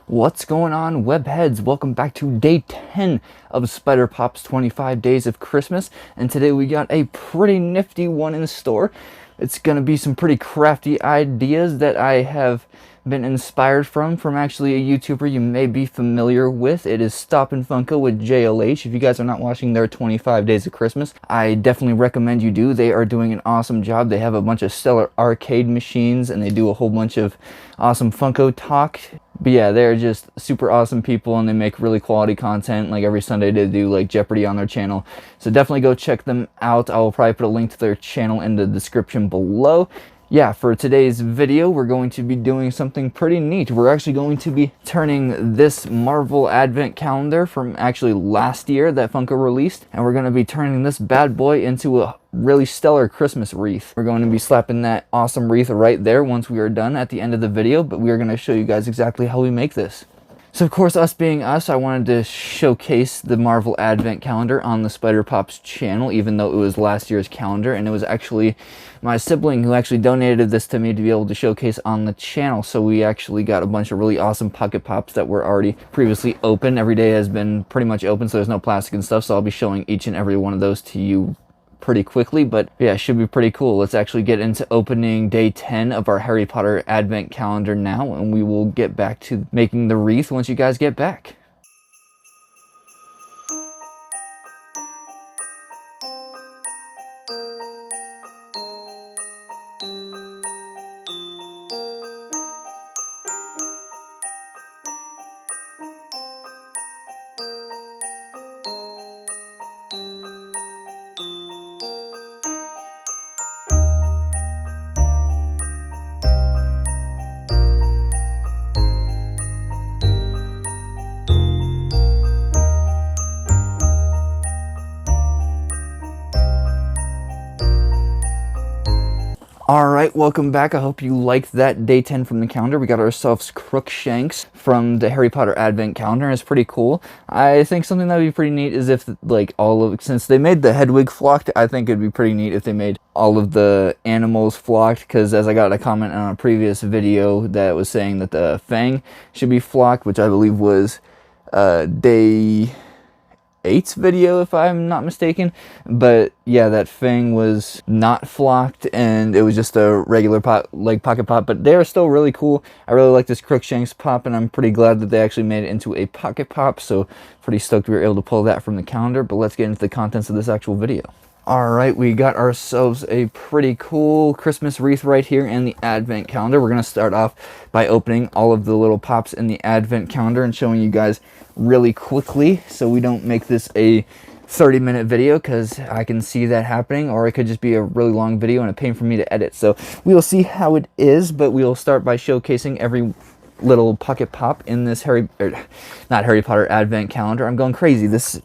What's going on, webheads? Welcome back to day 10 of Spider Pop's 25 Days of Christmas, and today we got a pretty nifty one in store. It's gonna be some pretty crafty ideas that I have been inspired from actually a YouTuber you may be familiar with. It is Stop and Funko with JLH. If you guys are not watching their 25 Days of Christmas, I definitely recommend you do. They are doing an awesome job. They have a bunch of stellar arcade machines, and they do a whole bunch of awesome Funko talk. But yeah, they're just super awesome people, and they make really quality content. Like every Sunday they do like Jeopardy on their channel. So definitely go check them out. I will probably put a link to their channel in the description below. Yeah, for today's video, we're going to be doing something pretty neat. We're actually going to be turning this Marvel Advent Calendar from actually last year that Funko released, and we're going to be turning this bad boy into a really stellar Christmas wreath. We're going to be slapping that awesome wreath right there once we are done at the end of the video, but we are going to show you guys exactly how we make this. So of course, us being us, I wanted to showcase the Marvel Advent Calendar on the Spider Pop's channel, even though it was last year's calendar, and it was actually my sibling who actually donated this to me to be able to showcase on the channel. So we actually got a bunch of really awesome Pocket Pops that were already previously open. Every day has been pretty much open, so there's no plastic and stuff, so I'll be showing each and every one of those to you pretty quickly, but yeah, it should be pretty cool. Let's actually get into opening day 10 of our Harry Potter Advent Calendar now, and we will get back to making the wreath once you guys get back. Alright, welcome back. I hope you liked that day 10 from the calendar. We got ourselves Crookshanks from the Harry Potter Advent Calendar. It's pretty cool. I think something that would be pretty neat is if, like, since they made the Hedwig flocked, I think it'd be pretty neat if they made all of the animals flocked, because as I got a comment on a previous video that was saying that the Fang should be flocked, which I believe was day 8's video if I'm not mistaken. But yeah, that Fang was not flocked and it was just a regular Pocket Pop, but they're still really cool. I really like this Crookshanks pop, and I'm pretty glad that they actually made it into a Pocket Pop, so pretty stoked we were able to pull that from the calendar. But let's get into the contents of this actual video. Alright, we got ourselves a pretty cool Christmas wreath right here in the Advent Calendar. We're going to start off by opening all of the little pops in the Advent Calendar and showing you guys really quickly, so we don't make this a 30-minute video, because I can see that happening, or it could just be a really long video and a pain for me to edit. So we'll see how it is, but we'll start by showcasing every little Pocket Pop in this not Harry Potter Advent Calendar. I'm going crazy. This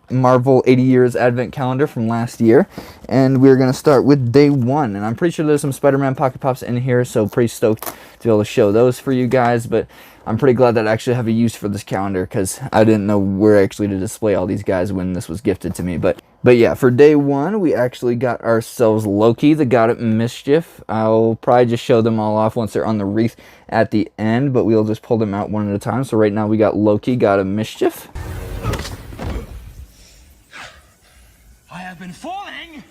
Marvel 80 Years Advent Calendar from last year, and we're going to start with day 1, and I'm pretty sure there's some Spider-Man Pocket Pops in here, so pretty stoked to be able to show those for you guys. But I'm pretty glad that I actually have a use for this calendar, because I didn't know where actually to display all these guys when this was gifted to me. But yeah, for day 1 we actually got ourselves Loki, the God of Mischief. I'll probably just show them all off once they're on the wreath at the end, but we'll just pull them out one at a time. So right now we got Loki, God of Mischief. I have been falling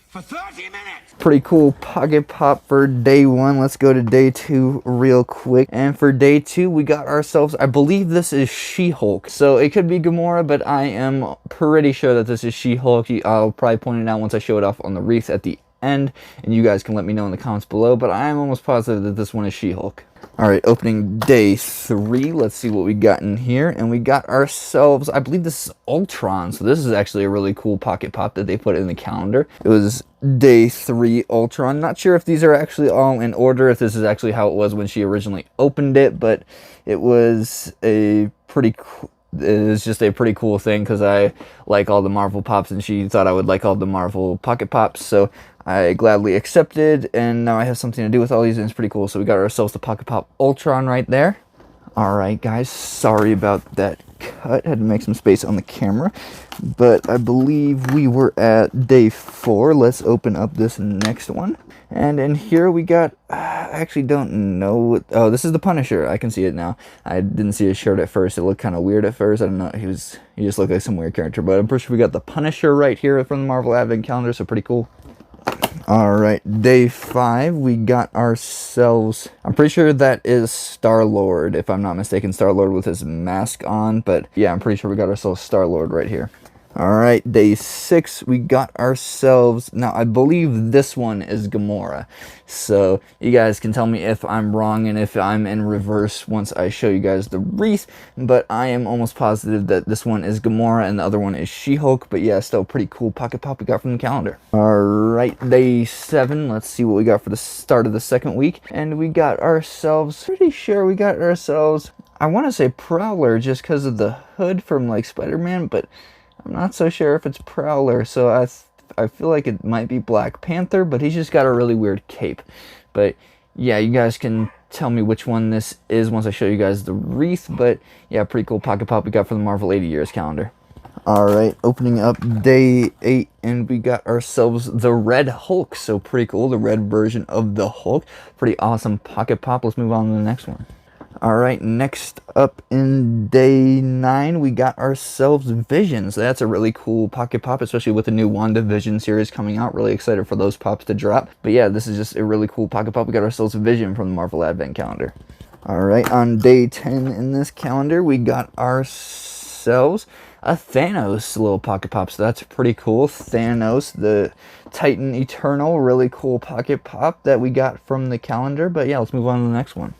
for 30 minutes! Pretty cool Pocket Pop for day 1. Let's go to day 2 real quick. And for day 2, we got ourselves, I believe this is She-Hulk. So it could be Gamora, but I am pretty sure that this is She-Hulk. I'll probably point it out once I show it off on the wreath at the end, and you guys can let me know in the comments below, but I am almost positive that this one is She-Hulk. Alright, opening day 3, let's see what we got in here, and we got ourselves, I believe this is Ultron, so this is actually a really cool Pocket Pop that they put in the calendar. It was day 3 Ultron. Not sure if these are actually all in order, if this is actually how it was when she originally opened it, but it was a pretty cool, it was just a pretty cool thing, because I like all the Marvel Pops, and she thought I would like all the Marvel Pocket Pops, so I gladly accepted, and now I have something to do with all these, and it's pretty cool. So we got ourselves the Pocket Pop Ultron right there. Alright guys, sorry about that cut. Had to make some space on the camera. But I believe we were at day 4. Let's open up this next one. And in here we got, I actually don't know what, oh, this is the Punisher. I can see it now. I didn't see his shirt at first. It looked kind of weird at first. I don't know. He just looked like some weird character. But I'm pretty sure we got the Punisher right here from the Marvel Advent Calendar. So pretty cool. Alright, day 5, we got ourselves, I'm pretty sure that is Star-Lord, if I'm not mistaken, Star-Lord with his mask on, but yeah, I'm pretty sure we got ourselves Star-Lord right here. Alright, day 6, we got ourselves, now I believe this one is Gamora, so you guys can tell me if I'm wrong and if I'm in reverse once I show you guys the Wreath, but I am almost positive that this one is Gamora and the other one is She-Hulk, but yeah, still pretty cool pocket pop we got from the calendar. Alright, day 7, let's see what we got for the start of the second week, and we got ourselves, pretty sure we got ourselves, I want to say Prowler just because of the hood from like Spider-Man, but I'm not so sure if it's Prowler, so I feel like it might be Black Panther, but he's just got a really weird cape. But yeah, you guys can tell me which one this is once I show you guys the Wreath, but yeah, pretty cool pocket pop we got from the Marvel 80 Years calendar. Alright, opening up day 8, and we got ourselves the Red Hulk, so pretty cool, the red version of the Hulk. Pretty awesome pocket pop. Let's move on to the next one. Alright, next up in day 9, we got ourselves Vision. So that's a really cool pocket pop, especially with the new WandaVision series coming out. Really excited for those pops to drop. But yeah, this is just a really cool pocket pop. We got ourselves Vision from the Marvel Advent Calendar. Alright, on day 10 in this calendar, we got ourselves a Thanos little pocket pop. So that's pretty cool. Thanos, the Titan Eternal, really cool pocket pop that we got from the calendar. But yeah, let's move on to the next one.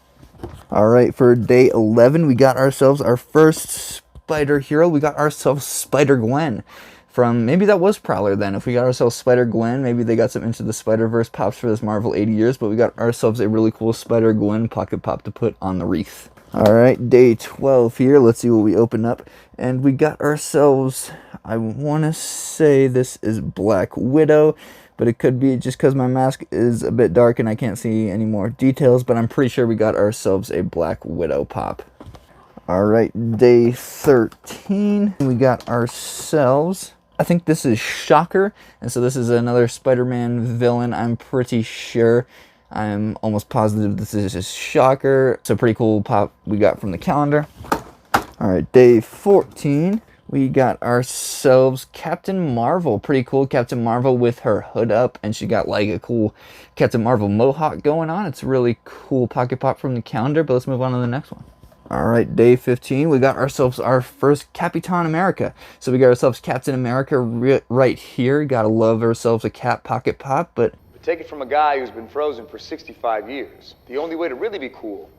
Alright, for day 11, we got ourselves our first spider hero. We got ourselves Spider-Gwen from, maybe that was Prowler then. If we got ourselves Spider-Gwen, maybe they got some Into the Spider-Verse pops for this Marvel 80 Years, but we got ourselves a really cool Spider-Gwen pocket pop to put on the Wreath. Alright, day 12 here. Let's see what we open up. And we got ourselves, I want to say this is Black Widow, but it could be just because my mask is a bit dark and I can't see any more details, but I'm pretty sure we got ourselves a Black Widow pop. Alright, day 13, we got ourselves, I think this is Shocker, and so this is another Spider-Man villain, I'm pretty sure. I'm almost positive this is just Shocker. So pretty cool pop we got from the calendar. Alright, day 14. We got ourselves Captain Marvel. Pretty cool Captain Marvel with her hood up. And she got like a cool Captain Marvel mohawk going on. It's a really cool pocket pop from the calendar. But let's move on to the next one. Alright, day 15. We got ourselves our first Capitan America. So we got ourselves Captain America right here. Gotta love ourselves a Cap pocket pop. But take it from a guy who's been frozen for 65 years. The only way to really be cool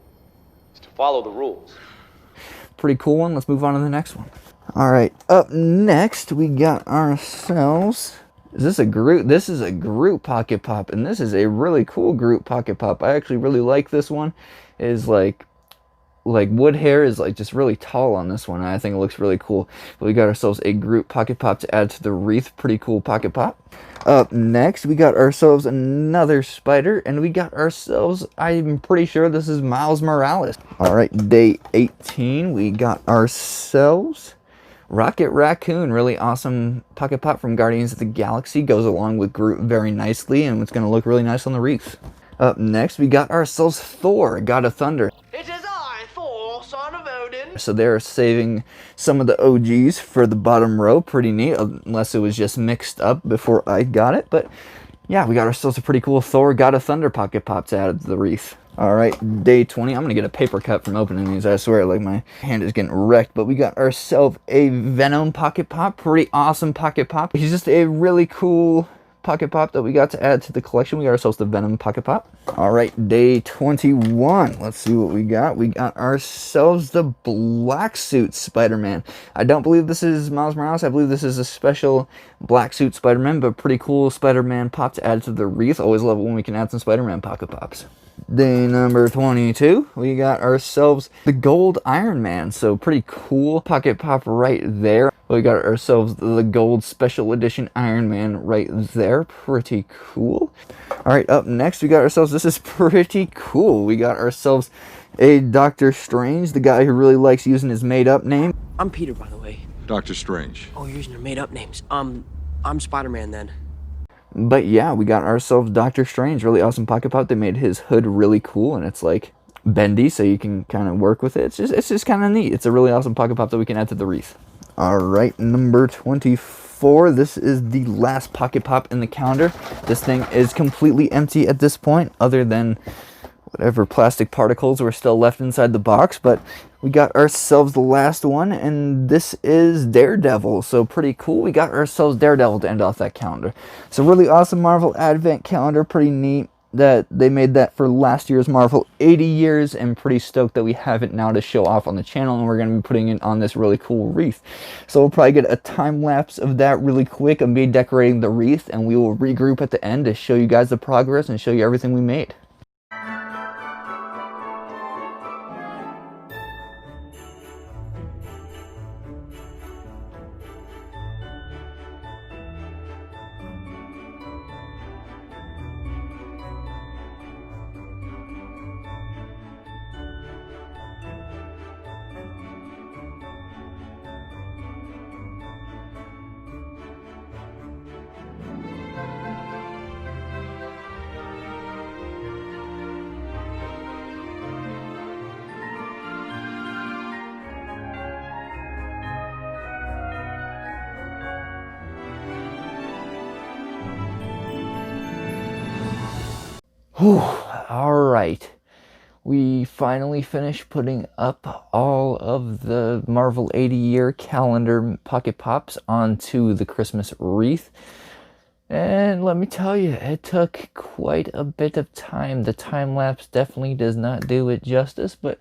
is to follow the rules. Pretty cool one. Let's move on to the next one. Alright, up next we got ourselves, is this a Groot? This is a Groot pocket pop, and this is a really cool Groot pocket pop. I actually really like this one. It is like wood hair is like just really tall on this one, and I think it looks really cool. But we got ourselves a Groot pocket pop to add to the Wreath. Pretty cool pocket pop. Up next, we got ourselves another spider, and we got ourselves, I'm pretty sure this is Miles Morales. Alright, day 18, we got ourselves Rocket Raccoon. Really awesome pocket pop from Guardians of the Galaxy. Goes along with Groot very nicely, and it's going to look really nice on the Wreath. Up next, we got ourselves Thor, God of Thunder. It is I, Thor, son of Odin. So they're saving some of the OGs for the bottom row. Pretty neat, unless it was just mixed up before I got it. But yeah, we got ourselves a pretty cool Thor, God of Thunder pocket pop to add to the Wreath. Alright, day 20. I'm going to get a paper cut from opening these. I swear, like my hand is getting wrecked. But we got ourselves a Venom pocket pop. Pretty awesome pocket pop. He's just a really cool pocket pop that we got to add to the collection. We got ourselves the Venom pocket pop. Alright, day 21. Let's see what we got. We got ourselves the Black Suit Spider-Man. I don't believe this is Miles Morales. I believe this is a special Black Suit Spider-Man, but pretty cool Spider-Man pop to add to the Wreath. Always love it when we can add some Spider-Man pocket pops. Day number 22, we got ourselves the Gold Iron Man. So pretty cool pocket pop right there. We got ourselves the Gold Special Edition Iron Man right there. Pretty cool. Alright, up next we got ourselves, this is pretty cool. We got ourselves a Doctor Strange, the guy who really likes using his made-up name. I'm Peter, by the way. Doctor Strange. Oh, you're using your made-up names. I'm Spider-Man then. But yeah, we got ourselves Doctor Strange, really awesome pocket pop. They made his hood really cool, and it's like bendy, so you can kind of work with it. It's just kind of neat. It's a really awesome pocket pop that we can add to the wreath. All right, number 24. This is the last pocket pop in the calendar. This thing is completely empty at this point, other than whatever plastic particles were still left inside the box, but we got ourselves the last one, and this is Daredevil, so pretty cool. We got ourselves Daredevil to end off that calendar. So really awesome Marvel Advent calendar, pretty neat that they made that for last year's Marvel 80 years, and pretty stoked that we have it now to show off on the channel, and we're going to be putting it on this really cool wreath. So we'll probably get a time lapse of that really quick of me decorating the wreath, and we will regroup at the end to show you guys the progress and show you everything we made. Whew, all right. We finally finished putting up all of the Marvel 80-year calendar pocket pops onto the Christmas wreath. And let me tell you, it took quite a bit of time. The time lapse definitely does not do it justice, but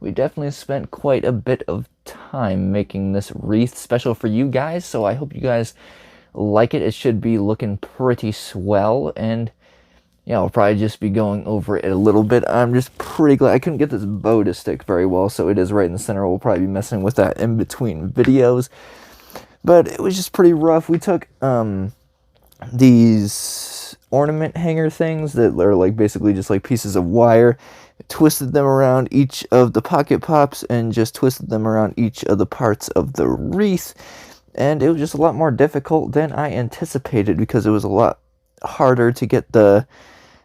we definitely spent quite a bit of time making this wreath special for you guys. So I hope you guys like it. It should be looking pretty swell, and yeah, I'll probably just be going over it a little bit. I'm just pretty glad I couldn't get this bow to stick very well, so it is right in the center. We'll probably be messing with that in between videos. But it was just pretty rough. We took these ornament hanger things that are like basically just like pieces of wire, twisted them around each of the pocket pops, and just twisted them around each of the parts of the wreath. And it was just a lot more difficult than I anticipated, because it was a lot harder to get the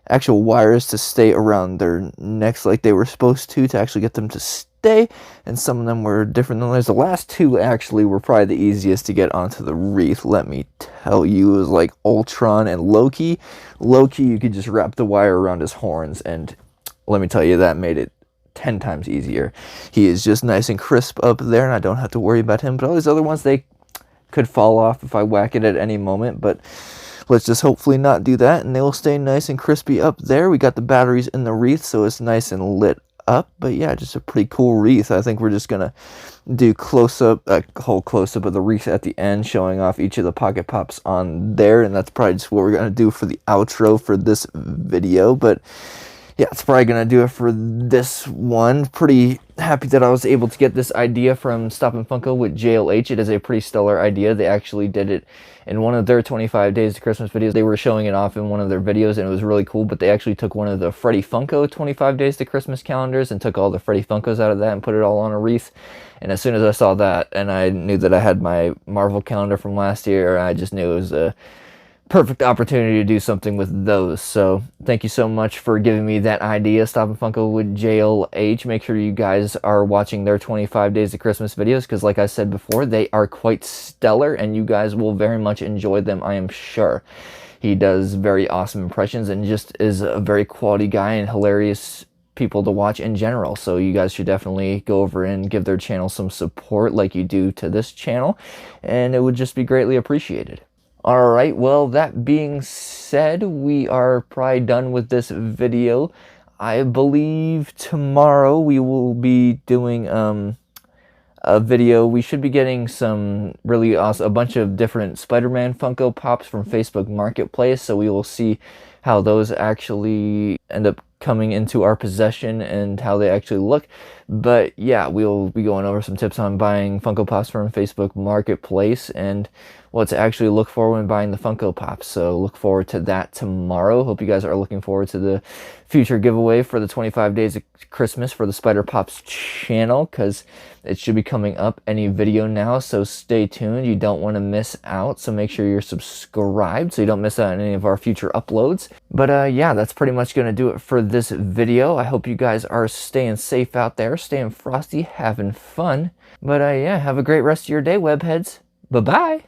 actual wires to stay around their necks like they were supposed to actually get them to stay, and some of them were different than others. The last two actually were probably the easiest to get onto the wreath, let me tell you. It was like Ultron and Loki. Loki, you could just wrap the wire around his horns, and let me tell you, that made it 10 times easier. He is just nice and crisp up there, and I don't have to worry about him. But all these other ones, they could fall off if I whack it at any moment, but let's just hopefully not do that, and they will stay nice and crispy up there. We got the batteries in the wreath, so it's nice and lit up. But yeah, just a pretty cool wreath. I think we're just gonna do a whole close-up of the wreath at the end, showing off each of the pocket pops on there, and that's probably just what we're gonna do for the outro for this video. But yeah, it's probably gonna do it for this one. Pretty happy that I was able to get this idea from Stop and Funko with JLH. It is a pretty stellar idea. They actually did it in one of their 25 Days to Christmas videos. They were showing it off in one of their videos, and it was really cool. But they actually took one of the Freddy Funko 25 Days to Christmas calendars and took all the Freddy Funkos out of that and put it all on a wreath. And as soon as I saw that, and I knew that I had my Marvel calendar from last year, I just knew it was a perfect opportunity to do something with those. So thank you so much for giving me that idea, Stop and Funko with JLH. Make sure you guys are watching their 25 Days of Christmas videos, because like I said before, they are quite stellar, and you guys will very much enjoy them, I am sure. He does very awesome impressions and just is a very quality guy and hilarious people to watch in general. So you guys should definitely go over and give their channel some support like you do to this channel, and it would just be greatly appreciated. Alright, well, that being said, we are probably done with this video. I believe tomorrow we will be doing a video. We should be getting some really awesome, a bunch of different Spider-Man Funko Pops from Facebook Marketplace, so we will see how those actually end up coming into our possession and how they actually look. But yeah, we'll be going over some tips on buying Funko Pops from Facebook Marketplace and what to actually look for when buying the Funko Pops. So look forward to that tomorrow. Hope you guys are looking forward to the future giveaway for the 25 days of Christmas for the Spider Pops channel, because it should be coming up any video now. So stay tuned. You don't want to miss out. So make sure you're subscribed so you don't miss out on any of our future uploads. But yeah, that's pretty much going to do it for this video. I hope you guys are staying safe out there, staying frosty, having fun. But yeah, have a great rest of your day, webheads. Bye-bye.